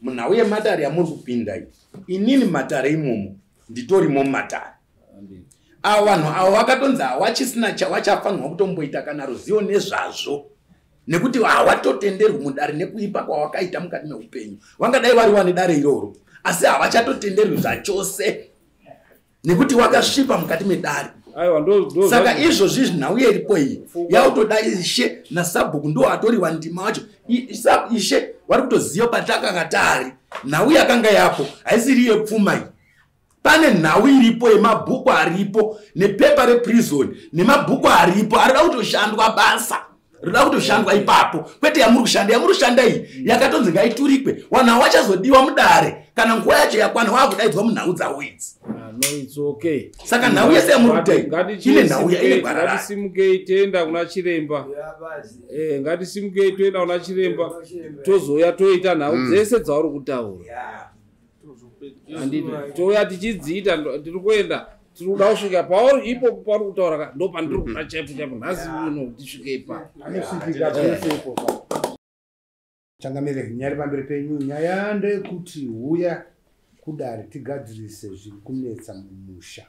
munhau yematare yamuri kupinda inini matare imomo nditorimo mumatare. Ava vanhu avo vakatonzi havachisina chavachafanirwa kutomboita kana ruzivo nezvazvo, nekuti havatotenderwi mudare nekuipa kwavakaita mukati meupenyu. Vangadai vari wane dare iroro asi havachatotenderwi zvachose nekuti wakasvipa mukati medare. Saka izvozvi nhau iripo iyi yakutoda Ishe naSabhuku ndo atoriwa ndima wacho. Ishe vari kutoziva patakanga tari nhau yakanga yapo haisiri yepfuma iyi. Pane nhau iripo yemabhuku aripo nepepa reprison nemabhuku aripo arida kutoshandwa basa, rida kutoshandwa ipapo, kwete yamuri kushanda iyi yakatonzi ngaiturikwe. Wanhu wachazodiwa mudare kana nguva yacho yakwana wakudaidzwa munhau dzawo idzi. No, it's okay. Saka nhau yese yamuri kuita ine nhau ine gwara. Ngatisimukei toenda kuna chiremba. Ngatisimukei toenda kuna chiremba tozoya toita nhau dzese dzauri kutaura. Toya tichidziita tiri kuenda tiri kuda kusvika pauri ipo pauri kutaura ndo pandiri kuda chaipo nhasi uno tisvike ipa. Changamire nyari pamberi penyu nyaya ndeyekuti uya kudare tigadzirise zviri kunetsa mumusha.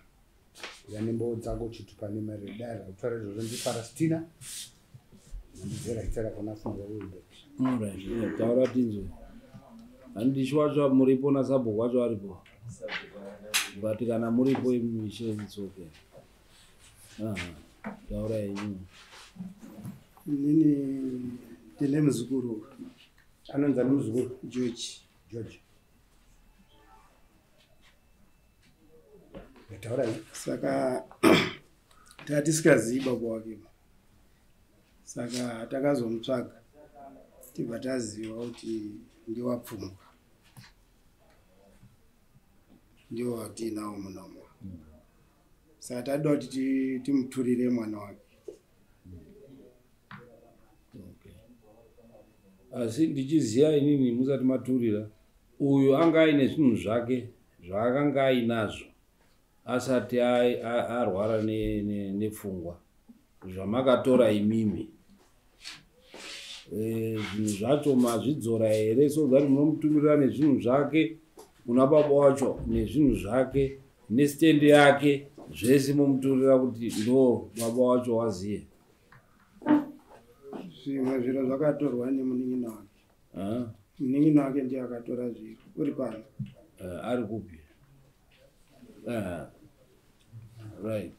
Uya nembo dzako chitupa nemari dare kutaura izvozvo ndiPalestina. Ndizera itara kuna funga wewe. Taura tinzwe. Handishwacho muripo naSabhuku wacho aripo. But kana muripo imishe itsoke. Taura yenyu. Nini tine muzukuru. Anonzi muzukuru George. Taura iyi. Saka tatisikazivi baba wake. Saka takazomutsvaga tibva taziva kuti ndiwapfungwa. Ndio watinawo munomo. Saka tadoda kuti timuturire mwana wake. Asi ndichiziva inini musati maturira uyu anga aine zvinhu zvake zvaakanga ainazvo asati arwara nepfungwa zvamakatora imimi. Zvinhu zvacho mazvidzora here sozati munomutumirira nezvinhu zvake kuna baba wacho nezvinhu zvake nesitendi yake zvese mumuturira kuti ndo baba wacho waziye. Zvimwe zviro zvakatorwa nemunin'ina wake. Munin'ina wake ndiye akatora zviro. Uri pano? Ari kupi? Right.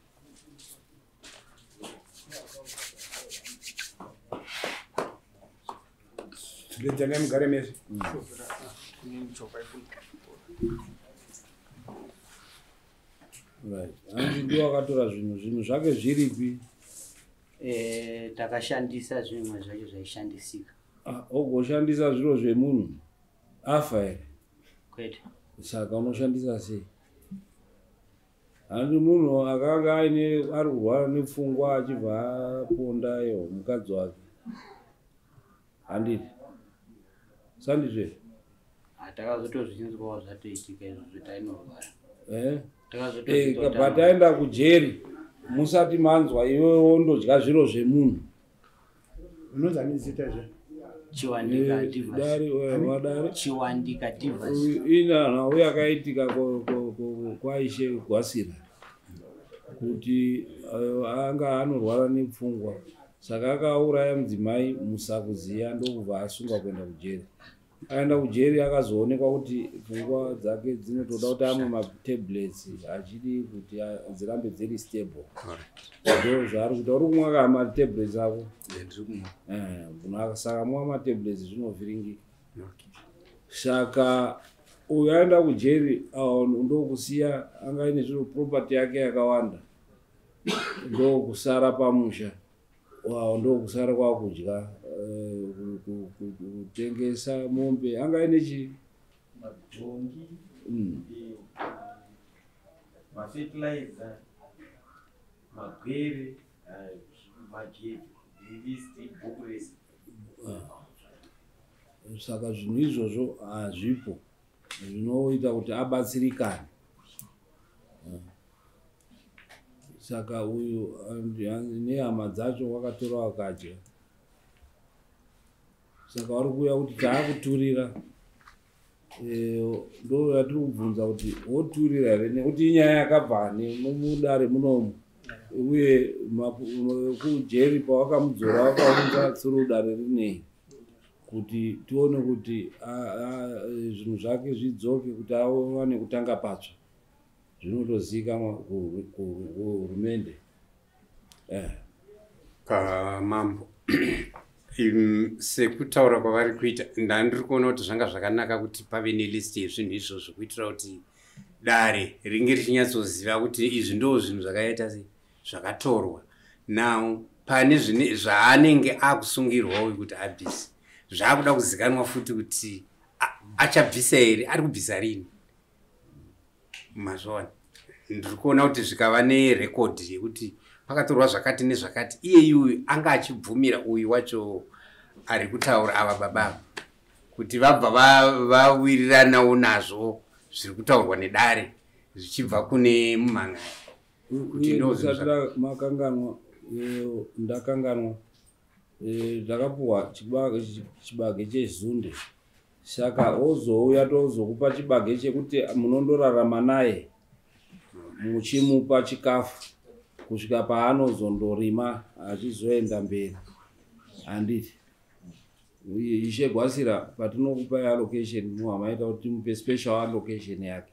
Tudetane mugare mese. Right. Handi ndiwo akatora zvinhu zvake zviripi? Takashandisa zvimwe zvacho zvaishandisika. Ogoshandisa zviro zvemunhu afa here? Kwete. Saka unoshandisa sei? Handi munhu akanga ari kurwara nepfungwa achibva aponda mukadzi wake. Handiti? Sandizve? Takazotozvinzwawo zvatoitika izvozvo tainorwara. Pataenda kujeri musati manzwa iwewo ndodya zviro zvemunhu. Unonzi anizita zve? Chiwandika Divas. Chiwandika Divas. Ina nhau yakaitika kwaishe Gwasira kuti anga anorwara nepfungwa saka akauraya mudzimai musakuziya ndokubva asungwa kuenda kujeri. Aenda kujeri akazoonekwa kuti pfungwa dzake dzinotoda kuti amwe matablets achidi kuti dzirambe dziri stable. Ndo zvaari kuti uri kumwa kana matablets ako? Saka mwa matablets zvinovhiringika. Saka uyu aenda kujeri ndokusiya anga ine zviro property yake yakawanda. Ndokusara pamusha. Ndokusara kwakudya kutengesa mombe anga ine chi matongi mafertilizer magwere majevi rivisi bhukuresi. Saka zvinhu izvozvo hazvipo zvinoita kuti abatsirikane. Saka uyu nehama dzacho wakatora wakadya. Saka vari kuuya kuti taakuturira ndo yatiri kubvunza kuti woturira here nekuti inyaya yakabva nemudare munomu uye kujeri pawakamudzora wakaunza tsuru dare rinei kuti tione kuti zvinhu zvake zvidzoke kuti awane kutanga patsva zvinotozivikanwa kuhurumende. Mambo sekutaura kwavari kuita ndandiri kuona kuti zvanga zvakanaka kuti pave nelisti yezvinhu izvozvo kuitira kuti dare ringe richinyatsoziva kuti izvi ndo zvinhu zvakaita zvakatorwa. Now pane zvaanenge akusungirwa uyu kuti abvise zvaakuda kuzikanwa futi kuti achabvisa here, ari kubvisa rini. Mazvona ndiri kuona kuti zvikava nerekodhi yekuti pakatorwa zvakati nezvakati iye uyu anga achibvumira uyu wacho ari kutaura ava baba kuti vabva vawiriranawo nazvo zviri kutaurwa nedare zvichibva kune mumhangai kuti ndozvisatira makanganwa ndakanganwa ndakapuhwa chibage chezunde saka ozouya tozokupa chibage chekuti munondorarama naye muchimupa chikafu kusvika paanozondorima achizoenda mberi. Handiti ishe Gwasira patinokupai allocation muhamaita kuti mupe special allocation yake.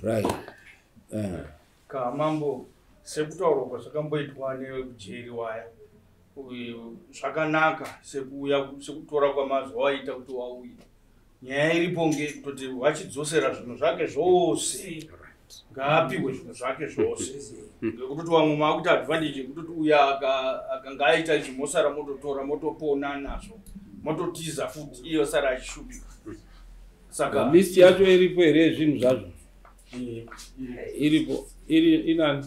Right. Kamambo sekutaurwa kwazvakamboitwa nejeri waya zvakanaka sekutora kwamazuva aita kuti wauya nyaya iripo ngekutoti wachidzosera zvinhu zvake zvose ngaapihwe zvinhu zvake zvose ngekutoti vamwe maakuti advantage yekutoti uya akanga aita izvi mosara mototora motopona nazvo mototiza futi iyo sara achishupika. Saka list yacho iripo here zvinhu zvazvo iripo inani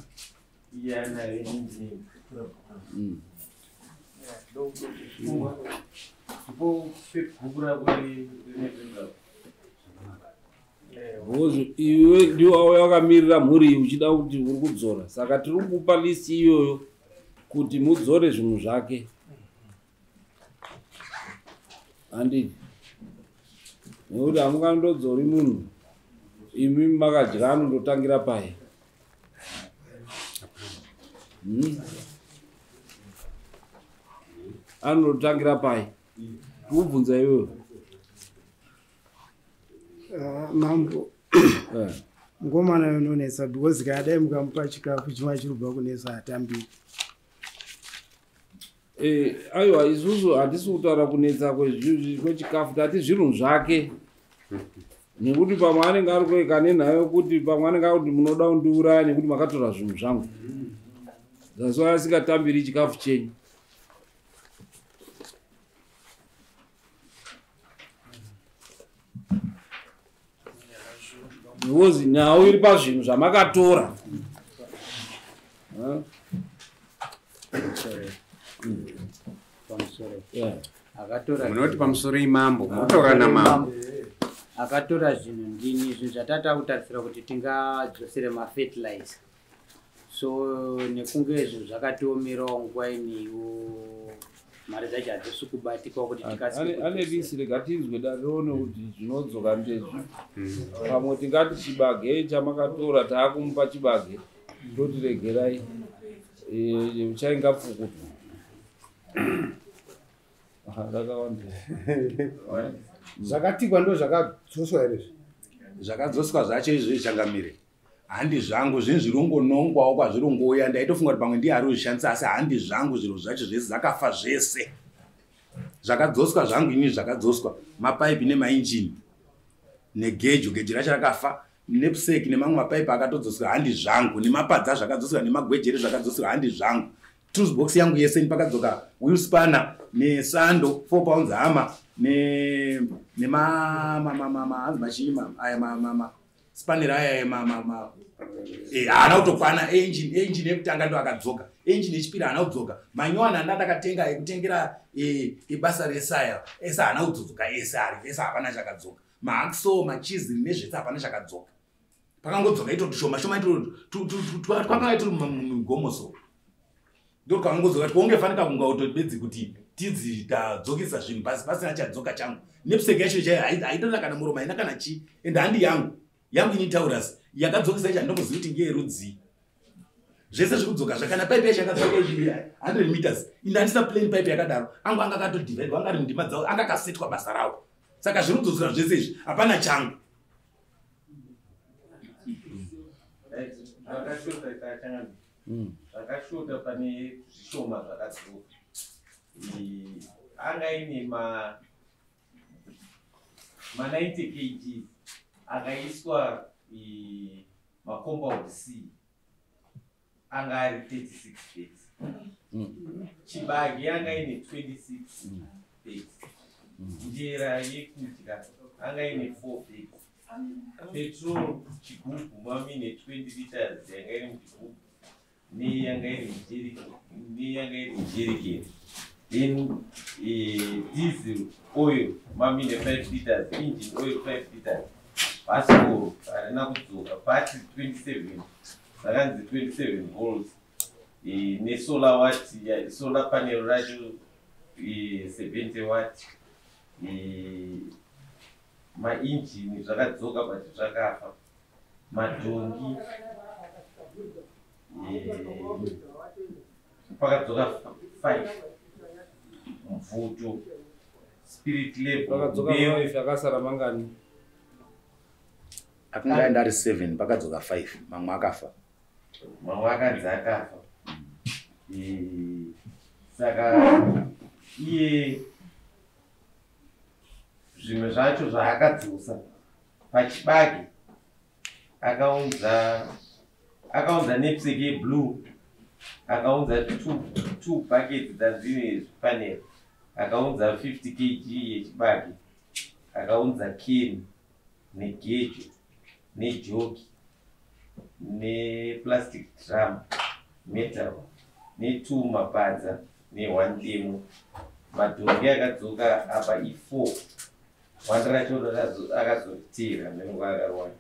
iwe ndiwo wakamirira mhuri uchida kuti uri kudzora saka tiri kukupa list iyoyo kuti mudzore zvinhu zvake. Handiti nekuti hamungandodzori munhu imi makadya anondotangira pai. Anondotangira pai kubvunza iwewe. Mambo ngomana yononesa because kadai mukamupa chikafu chimwe chirubva kunesa atambiri. Aiwa isusu hatisi kutaura kunetsa kwechikafu tati zvinhu zvake nekuti pamwe anenge ari kueka nenhayo kuti pamwe anenge ari kuti munoda kundiuraya nekuti makatora zvinhu zvangu zasi asingatambiri chikafu chenyu. Because nhau iri pazvinhu zvamakatora. Munoti pamusoro imambo motaura namambo akatora zvinhu ndini zvinhu zvatata kutarisira kuti tingadzosere mafertilizer so nekunge zvinhu zvakatiomerawo nguva iniwo mari dzacho hadzisi kubatika kuti ane lisi rega tinzwe darione kuti zvinodzoka ndezvi pamwe tingati chibage chamakatora taakumupa chibage totiregerai chainga pfukutwa ndakawanda zvakatikwa ndo zvakadzoswa here zvakadzoswa zvacho izvi zvichangamire handi zvangu zvinhu zvirongonongwawo kwazvirongouya ndaitofunga kuti pamwe ndiye ari kuzvishandisa asi handi zvangu zviro zvacho zvese zvakafa zvese zvakadzoswa zvangu ini zvakadzoswa mapaipi nemainjini geji racho rakafa nepuseki nemamwe mapaipi akatodzoswa handi zvangu nemapadza zvakadzoswa nemagwejeri zvakadzoswa handi zvangu toolbox yangu yese pakadzoka wheelspana nesando 4 pounds hama spanner aya haana kutokwana engine yekutanga ndo akadzoka engine yechipiri haana kudzoka manyuwana ndandakatenga ekutengera ibasa resaya ese haana kudzoka ese hapana chakadzoka maakso machizi nezvese hapana chakadzoka pakangodzoka ito tushoma ito twakanga turi mumigomoso ndokangodzoka kuti kwaungefanika kunga utobedzi kuti tidzi tadzokesa zvinhu pasi pasina chadzoka changu nepuseki yacho chaiyo haitona kana muroma haina kana chi ende handi yangu initaurasi yakadzokesa ichi handombozivi kuti ngeyerudzi zvese zvikudzoka zvakana pipe yacho yakadzoka 100 meters inde handisa plain pipe yakadaro angu anga akatodivide anga ari mundima dzavo anga akasetwa basa ravo saka zvirudzosera zvese izvi hapana changu zvakashota pane zvishoma zvakadzoka anga ine ma 90 kg akaiswa macompound C anga ari 36 bags chibage anga ine 26 bags njera yekudya anga ine 4 bags petrol chigubhu mamine 20 liters yanga iri muchigubhu neyanga iri mujerikeni then diesel oil mamine 5 liters engine oil 5 liters bhasikoro harina kudzoka battery 27 zakanzi 27 volts nesolar watt solar panel racho 70 watt mainjini zvakadzoka but zvakafa madhongi pakadzoka 5 mvuto spirit level akasara mangani akanga aenda ari 7 pakadzoka 5 mamwe akafa mamwe akanzi akafa saka iye zvimwe zvacho zvaakadzosa pachibage akaunza nepuseki yeblue akaunza 2 buckets dzazvine zvipanero akaunza 50 kg yechibage akaunza keni negejo nejogi neplastic drum metal ne2 mapadza ne1 demo madhongi akadzoka apa i4 wanda racho akazotira nenguva akarwanda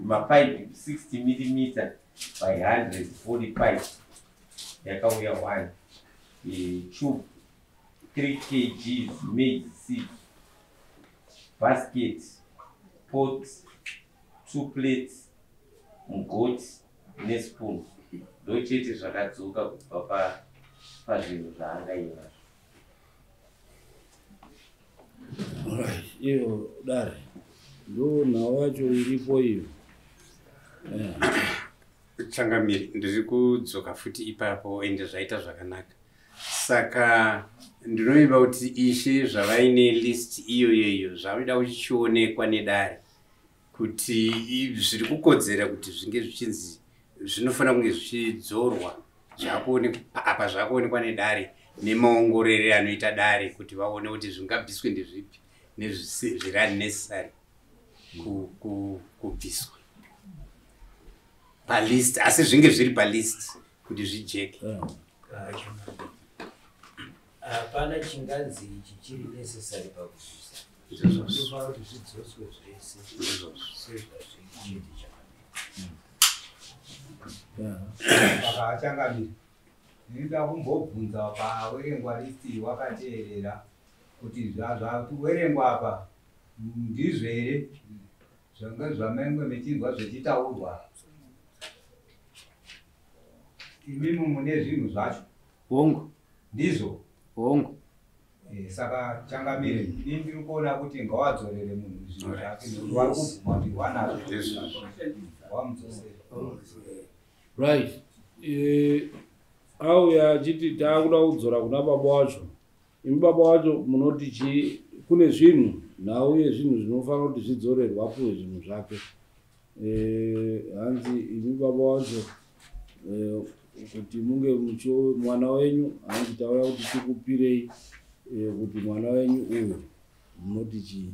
mapaipi 60 mm by 140 pipe yakauya 1 tube 3 kg maize seed basket pot 2 plates mugoti nespoon ndochete zvakadzoka kubva pazvinhu zvaangainazvo iyo dare ndo nhau yacho iripo iyo Changamiri ndiri kudzoka futi ipapo ende zvaita zvakanaka saka ndinoimba kuti ishe zvavaine list iyoyo zvavida kuchionekwa nedare kuti zviri kukodzera kuti zvinge zvichinzi zvinofanira kunge zvichidzorwa apa zvakuonekwa nedare nemaongorere anoita dare kuti vaone kuti zvingabviswe ndezvipi nezviri unnecessary kubviswa palist asi zvinge zviri palist kuti zvijeke hapana chinganzi ichi chiri necessary pakubvisa ndinofanira kuti zvidzoswe zvese sezvazvichiti saka achangamira ndinoda kumbobvunza pawerengwa listi wakateerera kuti zvakuwerengwa apa ndizvo here zvanga zvamenge mechinzwa zvichitaurwa imimi mune zvinhu zvacho hongu ndizvo hongu saka changamire ini ndiri kuona kuti ngawadzorere munhu zvinhu zvake nekuti wari kubvuma kuti wanazvo wamudzosera right auya achiti taakuda kudzora kuna baba wacho imi baba wacho munoti kune zvinhu nhau yezvinhu zvinofanira kuti zvidzorerwapo zvinhu zvake hanzi imi baba wacho kuti munge mwana wenyu hanzi tauya kuti tikupirei kuti mwana wenyu uyu munoti chii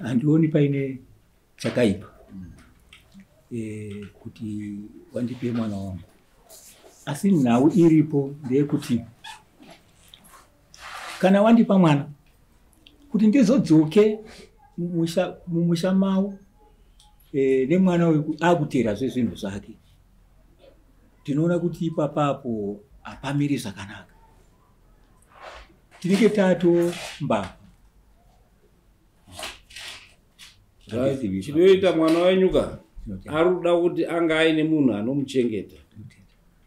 handioni paine chakaipa kuti wandipe mwana wangu, asi nhau iripo ndeyekuti kana wandipa mwana kuti ndizodzoke mumusha mawo nemwana uyu akutera zvezvinhu zvake, tinoona kuti ipapapo hapamiri zvakanaka. Tinenge tatombavha chinoita mwana wenyuka ari kuda kuti anga aine munhu anomuchengeta,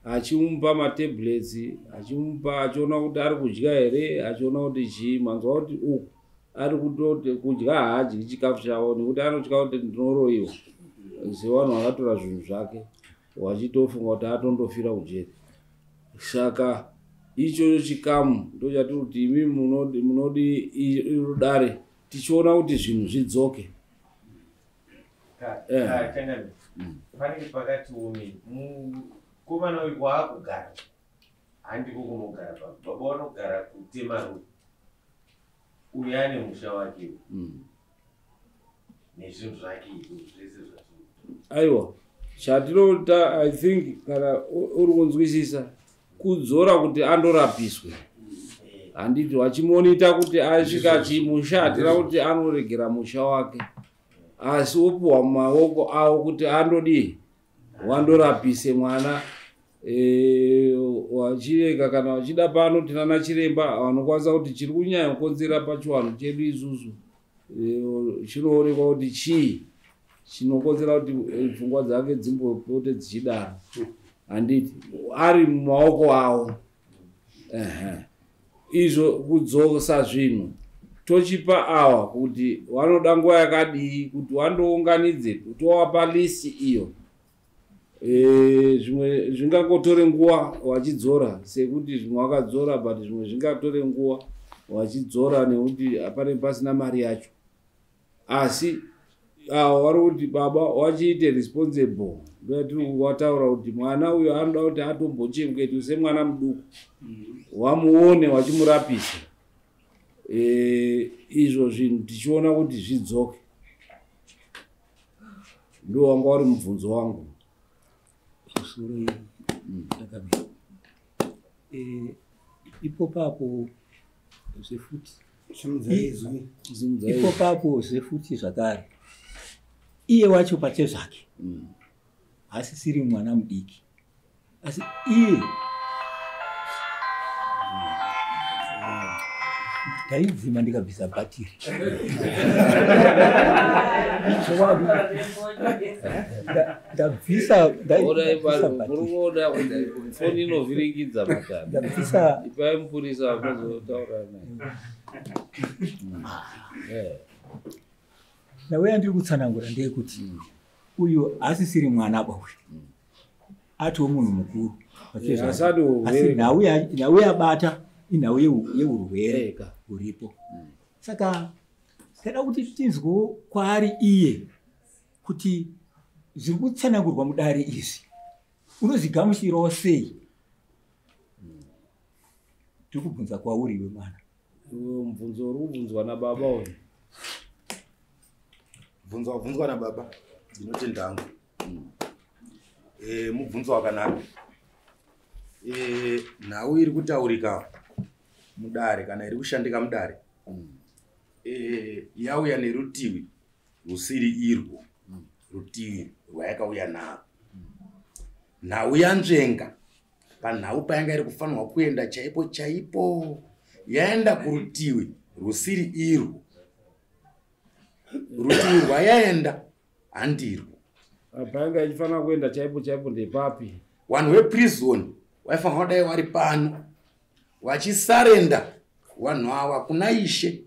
achimupa matablets, achimupa achiona kuti ari kudya here, achiona kuti chii. Manzwa kuti uku ari kutoti kudya haadyi chikafu chavo nekuti anotya kuti ndinoroyiwa sevanhu vakatora zvinhu zvake, wachitofunga kuti atondofira kujeri. Saka ichocho chikamu ndochati kuti imi munodi rudare tichiona kuti zvinhu zvidzoke. Panenge pakati umi mukomana uyu waakugara handiko kunogara baba vanogara kuTemaru, uyu ane musha wake nezvinhu zvake zvese aiwa. Chatinota I think kana uri kunzwisisa kudzora kuti andorapiswe, handiti wachimonita kuti asvika chimusha hatira kuti anoregera musha wake, asi opuhwa mumaoko avo kuti andodii wandorapise mwana. Wachirega kana wachida pano tinana chiremba vanokwanisa kuti chiri kunyanya kukonzera pachiwanhu chedu isusu chinoonekwa kuti chii chinokonzera kuti pfungwa dzake dzimbopote dzichidaro, handiti ari mumaoko avo. Izvo kudzosa zvinhu tochipa awa kuti wanoda nguva yakadii kuti wandounganidze towapa listi iyo. Zvimwe zvingangotore nguva wachidzora sekuti zvimwe wakadzora, but zvimwe zvingatore nguva wachidzora nekuti hapane pasina mari yacho. Asi vari kuti baba wachiite responsible, ndoatiri wataura kuti mwana uyu anoda kuti atombochengetwe semwana muduku, wamuone wachimurapisa. Izvo zvinhu tichiona kuti zvidzoke. Ndo wanga wari mubvunzo wangu. Ipopapo zvefuti zvakare iye wacho pache zvake asisiri mwana mudiki, asi iye ndaidzima ndikabvisa bhatiri ndabvisa foni inovhiringidza matanda. ndabvisa Ipai mupurisa akozotaura naye. nauya ndiri kutsanangura ndeyekuti uyu asisiri mwana bwa uyu atiwo munhu mukuru, asi nhau yabata inhau yeurwere huripo. Saka kada kuti tinzwewo kwaari iye kuti zviri kutsanangurwa mudare izvi unozigamuchirawo sei. Tiri kubvunza kwauriwe mwana. Mubvunzo uri kubvunzwa nababa uyu. Mubvunzo wabvunzwa nababa ndinoti ndangu. Mubvunzo wakanaka. Nhau iri kutaurika mudare kana iri kushandika mudare yauya nerutivi rusiri irwo rutivi rwayakauya narwo. Nhau yanzvenga panhau payanga iri kufanirwa kuenda chaipo chaipo, yaenda kurutivi rusiri irwo. Rutivi rwayaenda handirwo. Payanga ichifanira kuenda chaipo chaipo ndepapi? Vanhu veprison waifanira kudai vari pano vachisarenda vanhu ava kuna Ishe.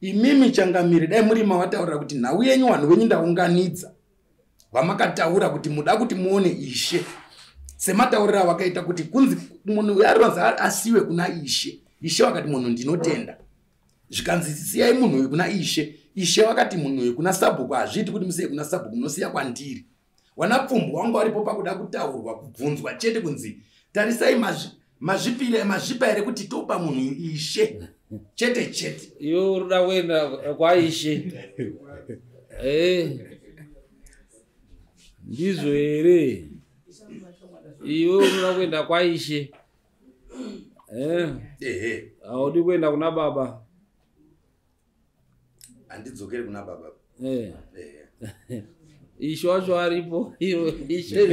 Imimi Changamire dai muri mavataurira kuti nhau yenyu vanhu venyu ndaunganidza, vamakataura kuti muda kuti muone Ishe, semataurira vakaita kuti kunzi munhu yaronza asiwe kuna Ishe. Ishe vakati munhu ndinotenda, zvikanzi siyai munhu uyu kuna Ishe. Ishe vakati munhu uyu kuna sabhuku hazviti kuti musiye kuna sabhuku, munosiya kwandiri. Wanapfumbwa wanga waripo pakuda kutaurwa kubvunzwa chete kunzi tarisai mazvipa here kuti topa munhu Ishe chete chete. Iwe urida kuenda kwaIshe ndizvo here? Iwe urida kuenda kwaIshe haudi kuenda kuna baba? handidzokeri kuna baba. Isho wacho aripo ishe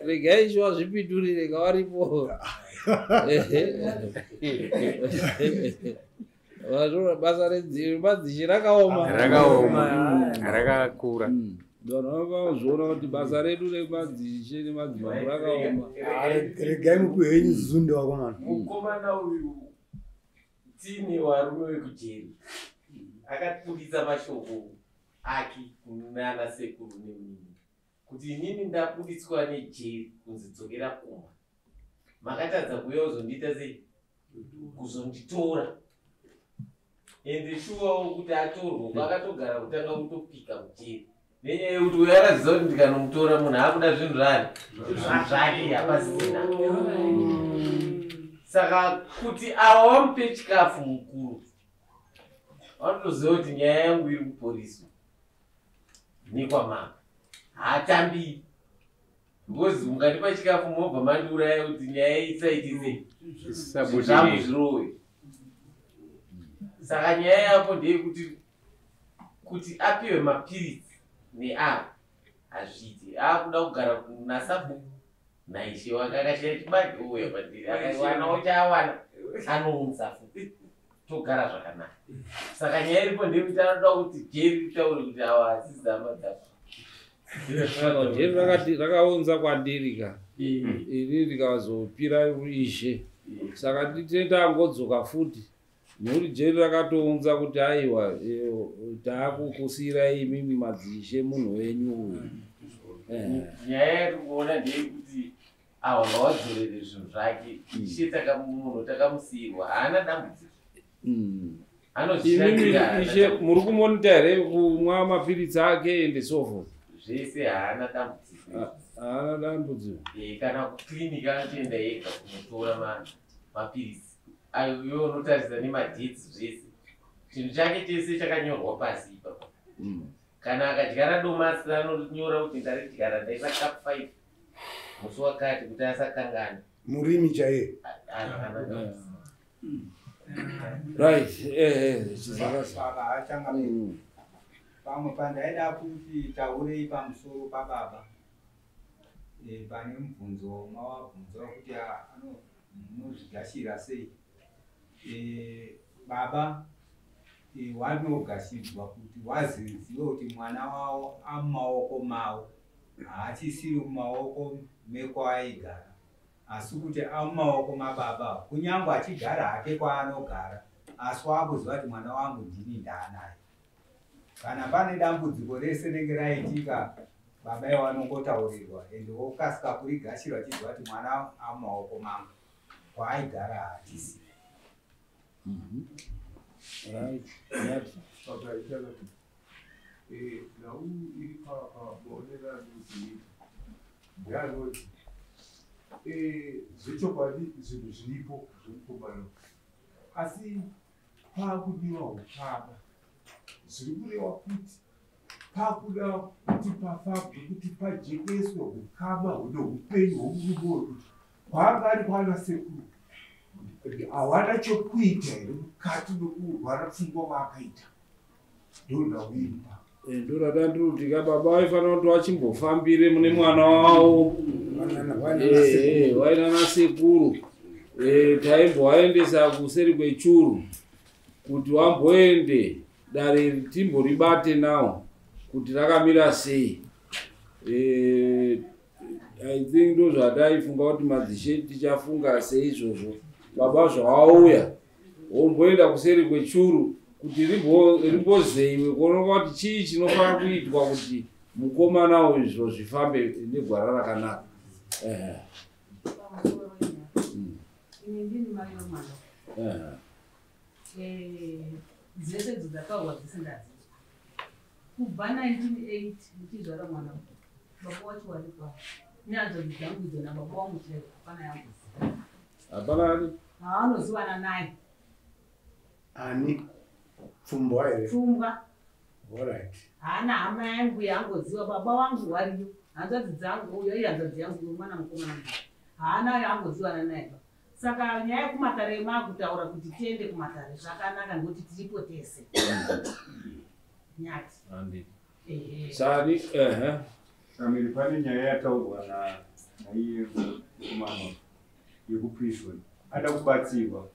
rega isho wazvipindurire kawaripo basa redzimadzishe rakaoma rakakura. Ndonozviona kuti basa redu remadzishe nemadzimambo rakaoma. Regai mukuhenyu zunde wakomana. Mukomana uyu tini warume wekujeri akapindisa mashoko ake kunana sekuru nemini kuti inini ndapundiswa nejeri kunzidzokera kumba, makatadza kuuya kuzondiita sei kuzonditora, ende shuwawo kuti atorwa kwakatogara kutanga kutopika mujeri nenyaya yekuti uyo akaziva kuti ndikanomutora munhu akuda zvinhu zvake hapasina. Saka kuti avo vamupe chikafu mukuru vanotoziva kuti nyaya yangu iri kuporiswa nekwamama haatambi, because mukatipa chikafu mobva mandiuraya kuti nyaya isaitise zvangu zvirowe. Saka nyaya yapo ndeyekuti kuti apiwe mapirisi neavo hazviiti, akuda kugara nasabu naishe wake akashaya chibage uya pandiri akaiwanawo chaawana anounza futi togara zvakanaka. Saka nyaya iripo ndeyekuti anoda kuti jeri ritaure kuti awa hasizi hama dzavo. Jeri rakaunza kwandiri ka ini ndikazopira ishe, saka nditendangodzoka futi nekuti jeri rakatounza kuti aiwa taakukusiyirai imimi madzishe munhu wenyu uyu. Nyaya yatikuona ndeyekuti awa ngawadzorere zvinhu zvake, ishe munhu takamusiyirwa haana dambudziko, anozvishandira ishe muri kumonita here kumwa mapiritsi ake ende sofo zvese haana dambudziko. Kana kuklinika anotoenda yega kunotora mapirisi ayo iwo unotarisa nemadheti zvese, chinhu chake chese chakanyorwa pasi ipapo. Kana akadyara domasi anonyora kuti ndaridyara ndaisa cup 5 musi wakati kuti asakangana murimi chaiye. Right, pamwe pandaida kuti taurei pamusoro pababa pane mubvunzo mawabvunza kuti anozvigashira sei. Baba wanogashirwa kuti waziziva kuti mwana wavo amumaoko mavo, haachisiri mumaoko mekwaigara, asi kuti amumaoko mababa, kunyange achigara hake kwaanogara, asi wakuziva kuti mwana wangu ndini ndaanaye. Kana pane dambudziko rese rinenge raitika, baba iwanongotaurirwa ende wokasika kurigashirwa achiziva kuti mwana amumaoko mangu, kwaaigara haatisi. Nau iri paonera nezvinhu ndeanoti zvechokwadi zvinhu zviripo zvemukomana, asi paakudiwa ukama. Zviri kureva kuti paakuda kuti pafabwe kuti pajekeswe ukama hunoupenyu hwomurume wekuti kwaanga ari kwana sekuru hawana chokuita here mukati mekurwara pfungwa kwaakaita. Ndonauimba ndorada ndiri kuti kababa waifanira kuti wachimbofambire mune mwana wavo wainana sekuru, taimbowaendesa kuseri kwechuru kuti wamboende dare timboribate nawo kuti rakamira sei. I think ndo zvadaifunga kuti madzishe tichafunga sei izvozvo. Baba zvawauya womboenda kuseri kwechuru kuti rimbozeiwe kuoneka kuti chii chinofanira kuitwa kuti mukomana uyu zviro zvifambe negwara rakanaka. Ini ndini mai vomwana. Dzese dzakaurwa dzisingazivi. Kubva 1980 ndichizvara mwana baba wacho waripa nyanzo dzangu idzona baba wangu chaivo hapana yangu hapana haanozivana naye ani pfumbwa here pfumbwa. Alright. Haana hama yangu yangoziva baba wangu wariyo, hanzvadzi dzangu uyo ihanzvadzi yangu mwana mukomana haana yangoziva naye. Saka nyaya yekumatare makutaura kuti tiende kumatare zvakanaka ngekuti tiripo tese. Nyati. Sari Kamiri pane nyaya yataurwa naiye mama yekuprison. Ada kubatsirwa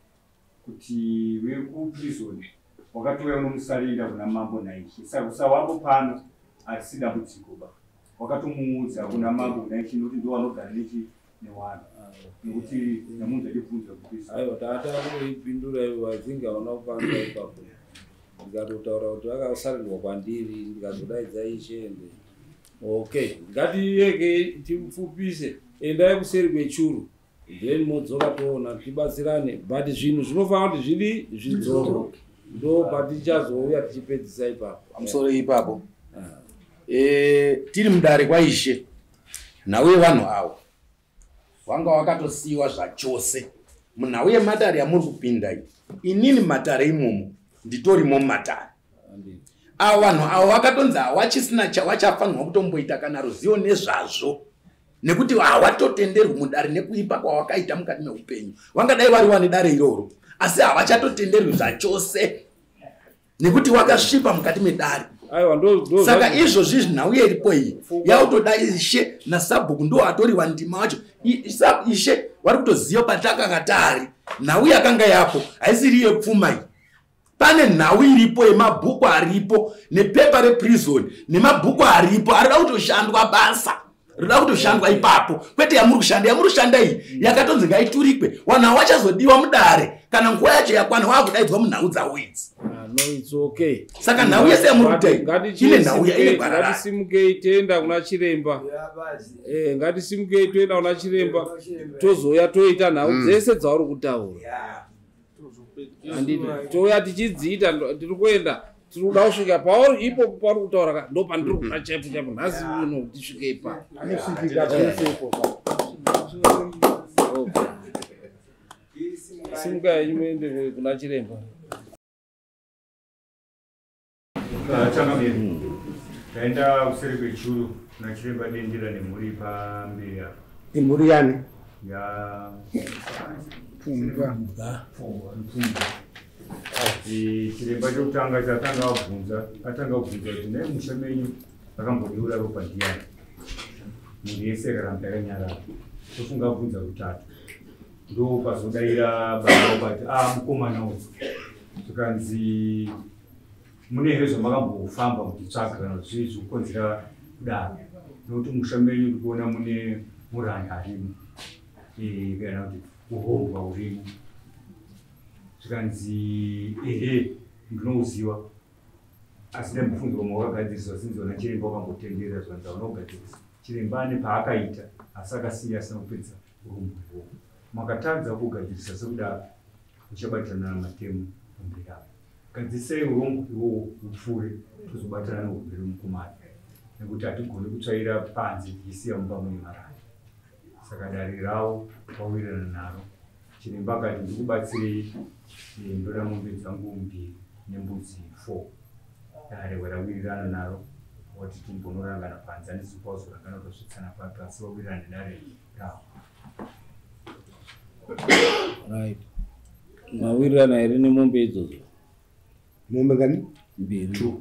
kuti vekuprison wakatouya unomusarira kuna mambo naishi. Saka wambo pano asida kudzikoba. Wakatomuudza kuna mambo naishi nokuti ndo vanogara nechi nevanhu. Nekuti namunhu achibvunza kuprison. Aiwa tata kuipindura ivo vazinga hauna kupanga ipapo. Ndikatotaura kuti vakasarirwa kwandiri ndikazodaidza ishende. Okay, ngatiyeke timupfupise endai kuseri kwechuru. Then modzoka toona tibatsirane but zvinhu zvinofanira kuti zviri zvidzoro ndo patichazouya tichipedzisa ipapo. Pamusoro ipapo tiri mudare kwaishe nhau yevanhu avo wanga wakatosiyiwa zvachose. Munhau yematare yamuri kupinda inini matare imomo nditorimo mumatare. Ava vanhu avo vakatonzi hawachisina chawachafanirwa kutomboita kana ruzivo nezvazvo nekuti hawatotenderwi mudare nekuipa kwawakaita mukati meupenyu. Vangadai vari wane dare iroro asi havachatotenderwi zvachose nekuti wakasvipa mukati medare. Saka izvozvi nhau iripo iyi yautoda ishe nasabhuku ndo atoriwa ndima wacho. Ishe vari kutoziva patakanga tari nhau yakanga yapo haisiri yepfuma iyi. Pane nhau iripo yemabhuku aripo nepepa reprison nemabhuku aripo arida kutoshandwa basa rida kutoshandwa ipapo kwete yamuri kushanda iyi yakatonzi ngaiturikwe vanhu havachazodiwa mudare kana nguva yacho yakwana wakudaidzwa munhau dzawo idzi. No, it's okay. Saka nhau yese yamuri kuita ine nhau ine gwarara. Ngatisimukei tenda kuna chiremba. Ngatisimukei toenda kuna chiremba tozoya toita nhau dzese dzauri kutaura. Toya tichidziita tiri kuenda tiri kuda kusvika pauri ipo pauri kutaura ndo pandiri kuda chaipo nhasi uno tisvike ipapo. Simukai muende kuna chiremba. Changamire taenda kuseri kwechuru kuna chiremba dendera nemhuri pamberi apo. Imhuri yani? Ya Pfungwa. Chiremba chokutanga chatanga abvunza kuti nai musha menyu akambodiura ropa ndiyani. Mhuri yese ikaramba yakanyarara. Tofunga abvunza kutatu. Ndo pazodaira baba bati mukomana uyu. Tukanzi mune here zvamakambofamba muchitsvaga kana zvii zvikukonzera kudaro. Nokuti musha menyu ndikuona mune murani arimo. Kana kuti uhombwa urimo. Zvikanzi ndinouziva asi ndambofunzwa mawakagadziriswa sinzona chiremba wakambotenderera zvanzi unogadzirisa. Chiremba ane paakaita asi akasiya asina kupedza urombo ihwohwo. Makatadza kugadzirisa sekudaro uchabatirana namatemu pamberi apo. Gadzirisai urombo ihwohwo upfuure tozobatirana neurwere mukumari nekuti hatigoni kutsvaira panze tichisiya mumba mune marara. Saka dare ravo wawirirana naro. Chiremba akati ndikubatsirei ndoda mombe dzangu 2 nembudzi 4. Dare warawirirana naro wati timbonorangana panze andisi pauzorangana kutosvitsana papi asi wawirirana nedare ravo. Right. Mawirirana here nemombe idzodzo? Mombe ngani? 2.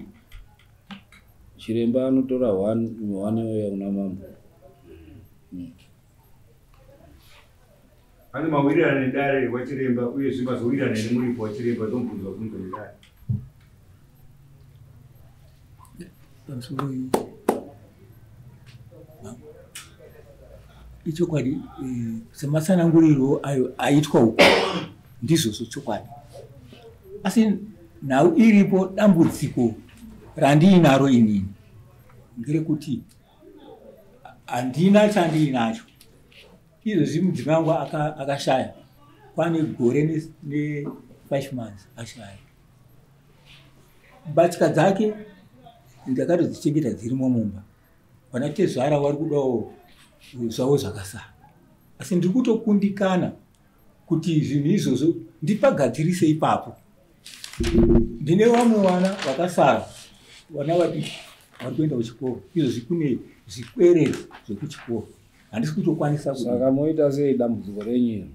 Chiremba anotora 1 uya kuna mambo. Pane mawirirana nedare wachiremba uyezve mazowirirana nemuripo wachiremba ndombunzwa bvunzo nedare. Pamusoro ichokwadi sematsananguriro ayo aitwa uko ndizvo chokwadi. Asi nhau iripo dambudziko randiinaro inini ngerekuti handina chandiinacho. Izvozvi mudzimai wangu akashaya kwane gore ne5 months ashaya. Mbatya dzake ndakatodzichengeta dzirimo mumba. Vanatezvara vari kudawo zvavo zvakasara. Asi ndiri kutokundikana kuti zvinhu izvozvo ndipagadzirise ipapo. Ndine vamwe vana vakasara, vana vadiki vari kuenda kuchikoro. Izvozvi kune zvikwereti zvekuchikoro. Handisi kutokwanisa kuti. Saka moita sei dambudziko renyu?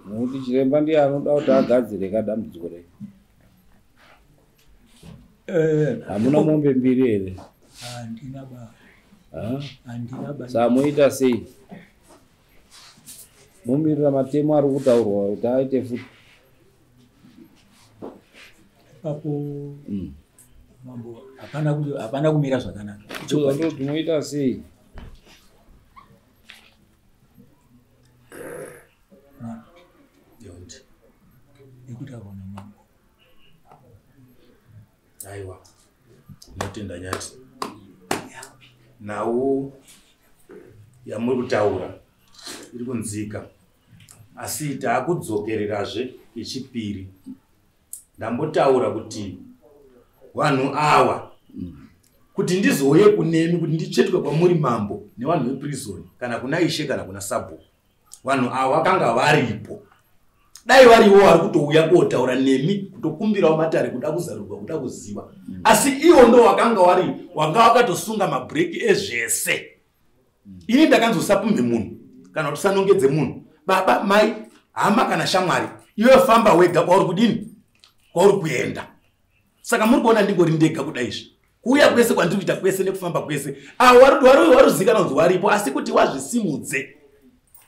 nokuti chiremba ndiye anoda kuti agadzire kadambudziko rei. Hamuna mombe mbiri here? Handina baba. Handina baba. Samuita sei? Mumirira matemo ari kutaurwa kuti aite futi. Papo mambo hapana kumira zvakanaka. Ndo tinoita sei? Nekuti akona mambo. Aiwa. Notenda nyati. Nawo yamuri kutaura iri kunzika. Asi taakudzokererazve ichipiri. Ndambotaura kuti vanhu ava kuti ndizouye kunemi kuti nditsvetwe kwamuri mambo nevanhu veprison kana kuna ishe kana kuna sabhuku. Vanhu ava vakanga varipo. Dai variwo vari kutouya kotaura nemi kutokumbirawo matare kuda kuzarurwa kuda kuziva. Asi iwo ndo wakanga wakatosunga mabhireki ezvese. Ini ndakanzosapumbe munhu kana kuti sanongedze munhu. Baba, mai, hama kana shamwari. Iwe famba wega kwauri kudini? Kwauri kuenda. Saka muri kuona ndingori ndega kudai izvi. Kuuya kwese kwandiri kuita kwese nekufamba kwese. Waruzikana kunzi waripo asi kuti wazvisimudze.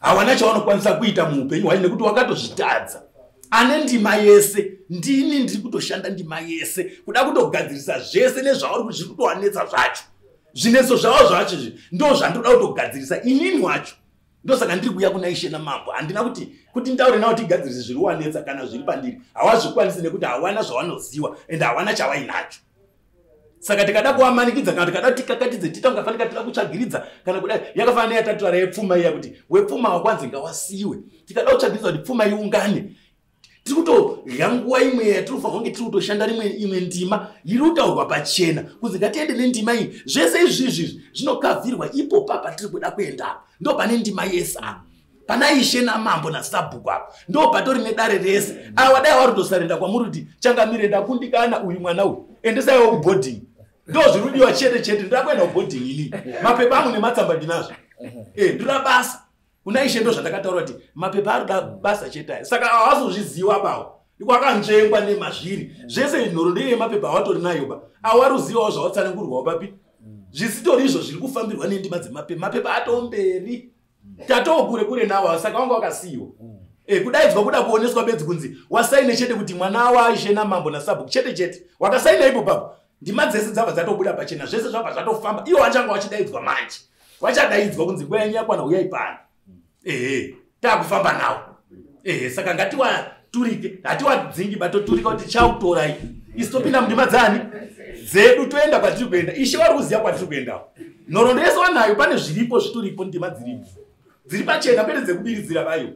Hawana chawanokwanisa kuita muupenyu hwai nekuti wakatozvitadza. Ane ndima yese, ndini ndiri kutoshanda ndima yese, kuda kutogadzirisa zvese nezvauri kuti zviri kutowanetsa zvacho. Zvinetso zvavo zvacho ndo zvandoda kutogadzirisa inini wacho. Ndosaka ndiri kuuya kuna ishe namambo. Handina kuti ndaure nawo tigadzirise zviri wanetsa kana zviri pandiri. Hawazvikwanisi nekuti hawana zvawanoziva ende hawana chavainacho. Saka tikada kuwamanikidza kana tikada tikakatidze titanga fanika tida kutsvagiridza kana kudai yakafanana yatatura yepfuma iya kuti wepfuma wakwanzi ngawasiwe. Tikada kutsvagiridza kuti pfuma iungane. Tiri kutorya nguva imwe yatinofanira kunge tiri kutoshanda imwe ndima iri kutaurwa pachena kunzi ngatiende nendima iyi. Zvese izvizvi zvinokavhirwa ipo papa tiri kuda kuenda. Ndo pane ndima yese apa. Pana ishe namambo nasabhuku apa. Ndo patori nedare rese. Awa dai wari kutosarenda kwamuri kuti changamire ndakundikana uyu mwana uyu. Endesaiwo kuboarding. Ndo zvirudiwa chete ndakwenda kuboarding ini. Mapepa angu nematsamba ndinazvo. Ndira basa. Kuna ishe ndo zvandakataura kuti mapepa arikuda basa chete. Saka hawazozviziva bawo. Kwakanzvengwa nemazviri. Zvese nhoroondo yemapepa awatori nayo ba. Awaruzivawo zvawatsanangurwawo papi. Zvisitori izvo zviri kufambirwa nendima dzemapepa. Mapepa atomberi. Tatokure nawo saka wanga wakasiyiwa. Kudaidzwa kuda kuoneswa bedzi kunzi wasaine chete kuti mwana wa ishe namambo nasabhuku chete. Wakasaina ipo papo. Ndima dzese dzabva dzatobuda pachena zvese zvabva zvatofamba. Iwo wachanga wachidaidzwa manje. Wachadaidzwa kunzi nguva yenyu yakwana uyai pano. Takufamba nawo. Saka ngatiwaturike, ngatiwadzingi batoturika kuti chautorai. Isitopinda mundima dzani dzedu toenda kwatiri kuenda. Ishe wari kuziva kwatiri kuendawo. Nhoroondo yese wanayo pane zviripo zvitoripo ndima dziripo. Dziri pachena pete dzekubiridzira vayo.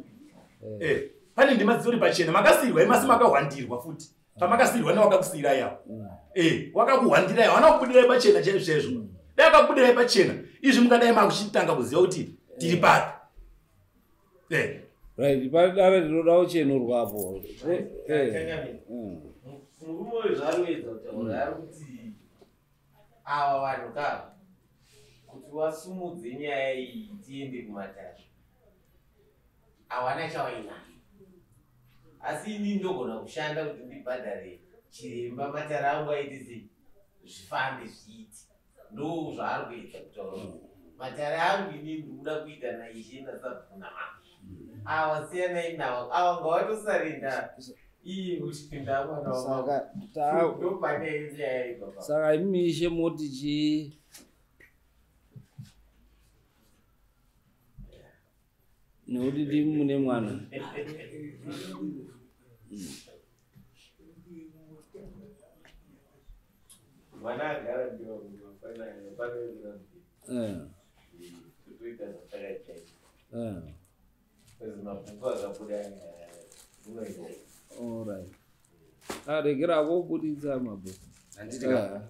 Pane ndima dziri pachena makasirwa imasi makahwandirwa futi. Pamakasirwa newakakusira yawo. Wakakuhwandira yawo. Wana kubudirai pachena chaizvo. Dai akakubudirai pachena. Izvi mungadai makuchitanga kuziva kuti tiri papi. Right, padare ndinoda kuchenorwapo. Murume zvaanoedza kutaura ari kuti ava vanhu kava kuti wasumudze nyaya iyi tiende kumatare hawana chavainayo. Asi ini ndogona kushanda kuti ndibhadhare chiremba matare angu aiti sei zvifambe zviiti. Ndo zvaari kuedza kutaura. Matare angu ini ndikuda kuita naishe nasabhuku namambo. Ava siyanai navo. Ava ngawatosarenda iye kuchipinda mwana wamambo. Ndo pane nyaya iyi baba. Saka imi ishe moti chii? Nekuti ndimi mune mwana. Mwana agara ndiwo pane kutoita zvakachai. Mabhuku akabuda unoita. Alright. Aregera kubuditsa mabhuku. Handika.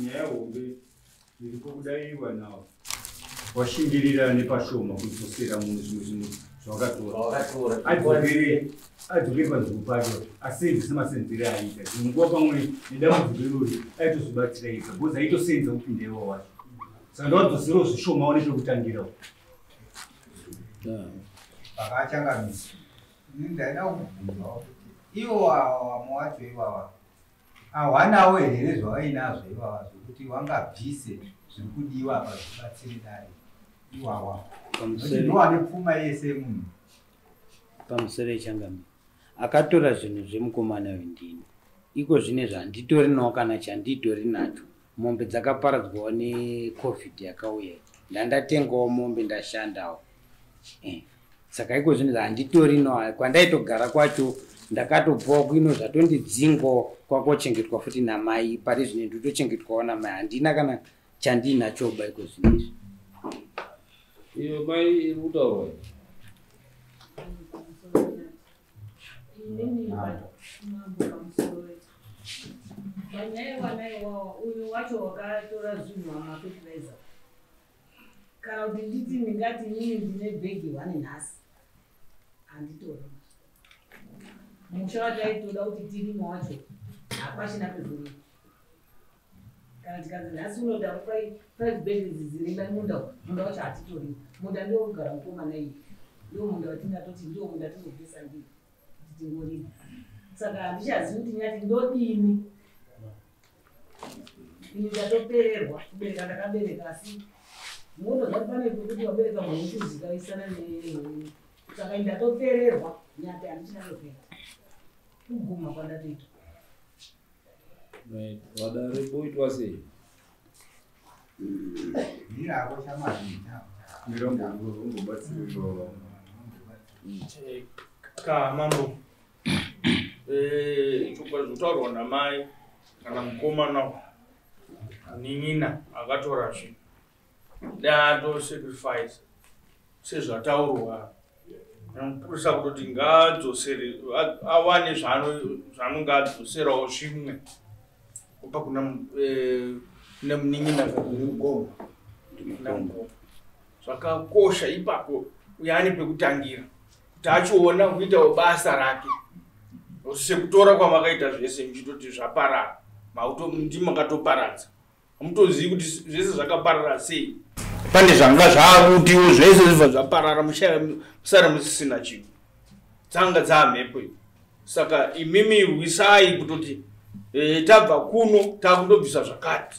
Nyaya hombe iripo kudaiwa nawo. Washingirira nepashoma kudzosera munhu zvakatora. Adzokere panzvimbo pacho asenze semasenzere aita. Nguva pamwe nedambudziko irori aitozvibatsira ega bcause aitosenza kupinda iwo wacho. Saka ndawadzoserawo zvishoma aone pekutangirawo. pakachangamisa ndaida kubvunzawo kuti iwo vamwe wacho ivava hawanawo here zvavainazvo ivava zvokuti vangabvise zviri kudiwa pazvibatsiri dare iwawa ndowane pfuma yese munhu pamusoro echangamira akatora zvinhu zvemukomana wendini iko zvine zvanditorinawo kana chanditori nacho mombe dzakaparadzwawo necovid yakauya ndandatengawo mombe ndashandawo saka iko zvine zvanditorinawo kwandaitogara kwacho ndakatopawo kuino zvatondidzingawo kwakochengetwa futi namai pari zvine ndotochengetwawo namai handina kana chandinachoba iko zvinezvi iyo mai iri kutaurwa inini mambo pamusoro vanyaya vanaiwawa uyu wacho wakatora zvinhu vamafertilizer kana kuti nditi ndingati inini ndine bhegi 1 nhasi handitori musha wataitoda kuti tirima wacho hapachina pezuri kana tikazi nhasi unoda kupai 5 bhegi zirimai munda wacho hatitori munda ndio kugara mukomana iyi ndio munda watingatoti ndio munda tinobvisa ndii tingorima saka handichazivi kuti nyati ndodini ini ndatopererwa kubereka ndakabereka asi munoza kuti pane pekuti wabereka mhonchu dzikaisana saka ndatopererwa nyati handichinatopera kuguma kwandatoita vadare boitwa sei mirako chamazita mirombobatsiriwa kamambo zvotaurwa namai kana mukomana nin'ina akatora zvinhu daatosacrifice sezvataurwa namupurisa kutoti ngaadzosere awane zvaanonge adzoserawo zvimwe kupa kuna munin'ina kamukomba zvakakosha ipapo uyani pekutangira kuti achiona kuitawo basa rake sekutora kwamakaita zvese muchitoti zvaparara ndimakatoparadza hamutozivi kuti zvese zvakaparara sei pane zvanga zvaakutiwo zvese zvibva zvaparara musara musisina chinhu dzanga dzaamhepo iyo saka imimi rwisai kutoti tabva kuno takundobvisa zvakati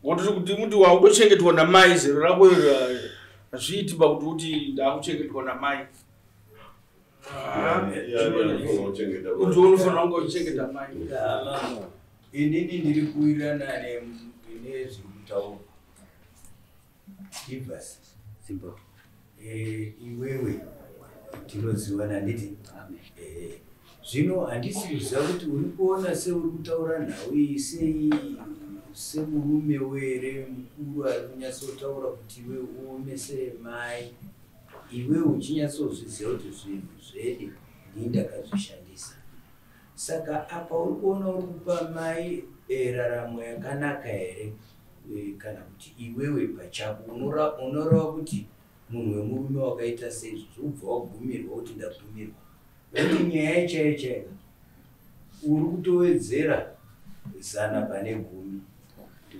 ngototi kuti muti waudochengetwa namai zero rako zviiti pakuti uti ndakuchengetwa namai unofanira kunge uchichengeta mai inini ndiri kuwirirana nezviri kutaurwa ivhasi iwewe tinozivana nditi zvino handisi kuziva kuti uri kuona seuri kutaura nhau iyi sei semurume were mukuru ari kunyatsotaura kuti iwe uomese mai iwe uchinyatsozviziva kuti zvinhu zvede ndindakazvishandisa saka apa uri kuona uri kupa mai raramo yakanaka here kana kuti iwewe pachako unorava kuti munhu wemurume wakaita seizvozvo ubva wagumirwa kuti ndagumirwa kuti nyaya chaiyo chaiyo uri kutowedzera 100 pane 10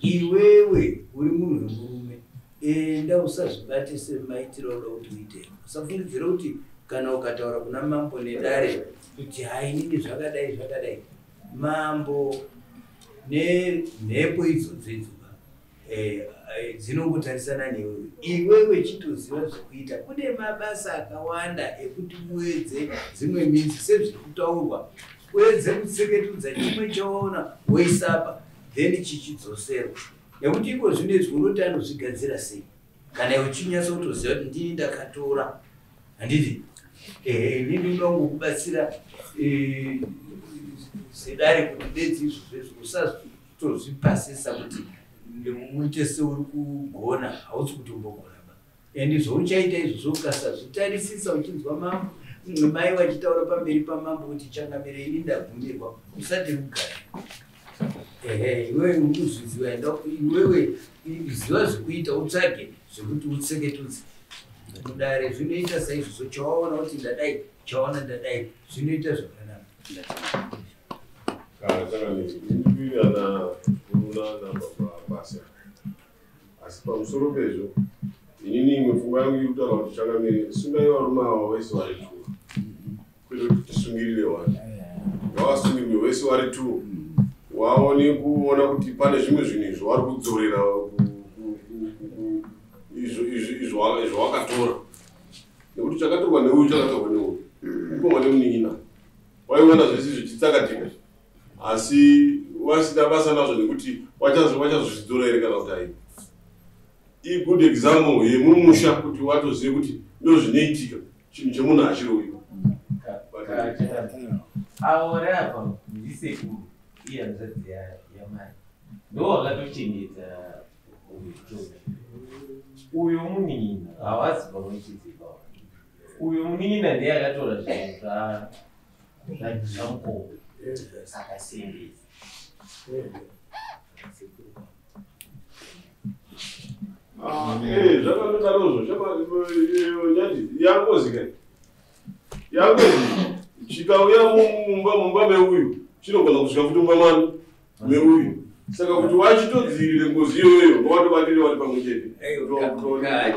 iwewe uri munhu wemurume enda usazvibate semaitiro oda kuti uite usafungidzira kuti kana ukataura kuna mambo nedare kuti hainini zvakadai zvakadai mambo nemhepo idzodzo idzoba dzinongotarisana newewe iwewe chitoziva zvekuita kune mabasa akawanda ekuti muedze dzimwe minzi sezviri kutaurwa uedze kutseketudza chimwe chawaona woisapa then chichidzoserwa nekuti iko zvinezvi unoti anozvigadzira sei kana uchinyatsa kutoziva kuti ndini ndakatora handiti nini ndinongokubatsira sedare kuti bedzi izvozvezvo usazvitozvipasisa kuti muite seuri kugona hausi kuti umbogona ba and zvouchaita izvozvo ukasazvitarisisa uchinzwa mai vachitaura pamberi pamambo kuti changamire ini ndagumirwa usati kugara iwewe unozviziva iwewe ziva zvekuita utsvage zvekuti utseketudze kudare zvinoita saizvozvo chawaona kuti ndadai chaona ndadai zvinoita zvakanaka ndikuvirana kuruna namabasa asi pamusoro pezvo ini inini imwe pfungwa yangu iri kutaura kuti Changamire sungai varume ava vese vari 2 kwete kuti tisungirire wani ngavasungirirwe vese vari 2 waone kuona kuti pane zvimwe zvinhu izvo vari kudzorera izvo wakatora nekuti chakatorwa neuyu chakatorwa neuyu ikoma nemunin'ina waiona zvese zvichitsakatika asi wasina basa nazvo nekuti wachazozvidzora here kana kuti hai igood example yemumusha kuti watozive kuti ndo zvinoitika chinhu chemunhu achirowiwa aore apa ndisekuru iye hanzvadzi yamai ndo wakatochengeta uyu munin'ina havazi pamwe chete uyu munin'ina ndiye akatora zvinhu zvamukoko akasendesa zvakangodarozvo yangozika chikauya mumba meuyu chinogona kusvika kuti mumba mano meuyu saka kuti wachitodzirire ngozi iyoyo ngowatobatire wari pamwe chete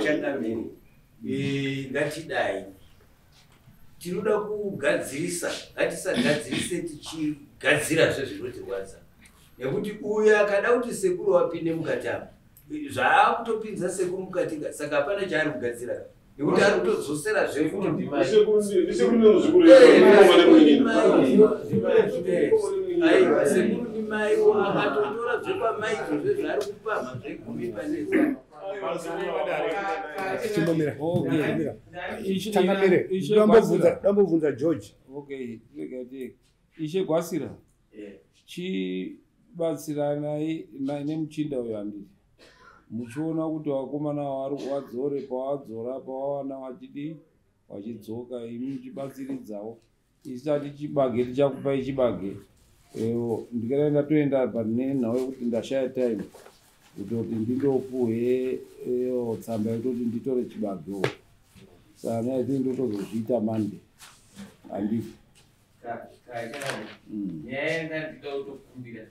Changamire ngatidai tinoda kugadzirisa ngatisagadzirise tichigadzirazve zvinotirwadza nekuti uyu akada kuti sekuru wapinde mukati apa zvaakutopinza sekuru mukati saka hapana chaari kugadzira nekuti ari kutodzoserazve sekuru ndimai akatotora zvepamai izvozve zvaari kupamha zvegumi paneza ndambobvunza George. Okay, ishe Gwasira chibatsiranai nemuchinda uyo handiti muchiona kuti vakomana wadzore pawadzora pawawana wachidi wachidzoka imi muchibatsiridzawo isati chibage tichakupai chibage ndikada ndatoenda panenhau yekuti ndashaya time kutoti ndindopuhe tsamba yekutoti nditore chibagewo saka naiti ndotozozviita Monday handiti nyaya yandandida kutokumbira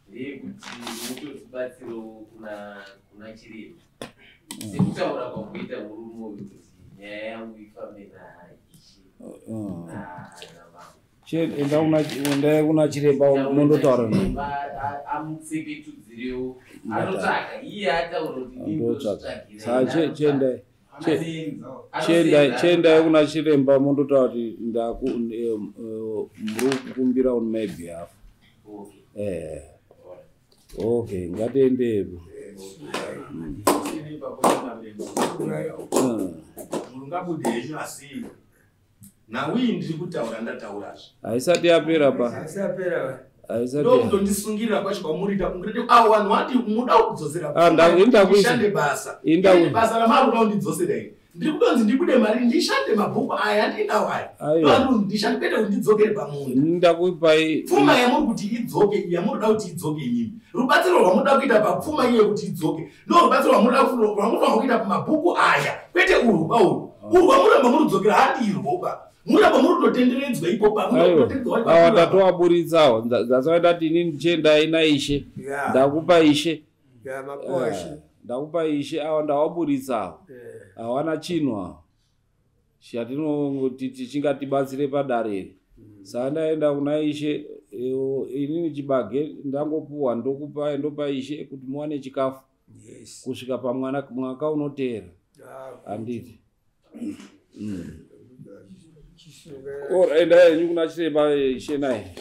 ndeyekuti mutozibatsiro kuna chiremba sekutaura kwakuita murume uyu kuti nyaya yangu ifambe endai kuna chiremba mondotaura amutseketudzirewo anotsvaka iye ataura kuti chiendai kuna chiremba mondotaura kuti muri kukumbira on my behalf. Okay, ngatiendepo. Mulungabude henyu asi nauyi ndiri kutaura ndataurazve haisati yapera pa ndokutondisungirira kwacho kwamurita kungirete vanhu vati muda kudzosera basa ramari kuda kundidzosera iri ndiri kudonzi ndibude mari ndishande mabhuku aya handinawo aya ndishande kwete kuti ndidzokere pamunda ndakupai pfuma yamuri kuti idzoke yamurida kuti idzoke inini rubatsiro rwamuda kuita papfuma iye kuti idzoke ndo rubatsiro rwamunofanira kuita pamabhuku aya kwete urwa rwamuramba murudzokera handirwoba muramba muri kutotenderedzwa ipopa awa ndatowaburitsawo ndasavaita kuti inini ndichiendai naishe ndakupa ishe ndakupa ishe awa ndawaburitsawo hawana chinhu awo chatinoti tichingatibatsire padareri saka ndaenda kuna ishe inini chibage ndangopuhwa ndopa ishe kuti muwane chikafu kusvika pamwaka unoteera handiti endai henyu kuna chiremba ishe naye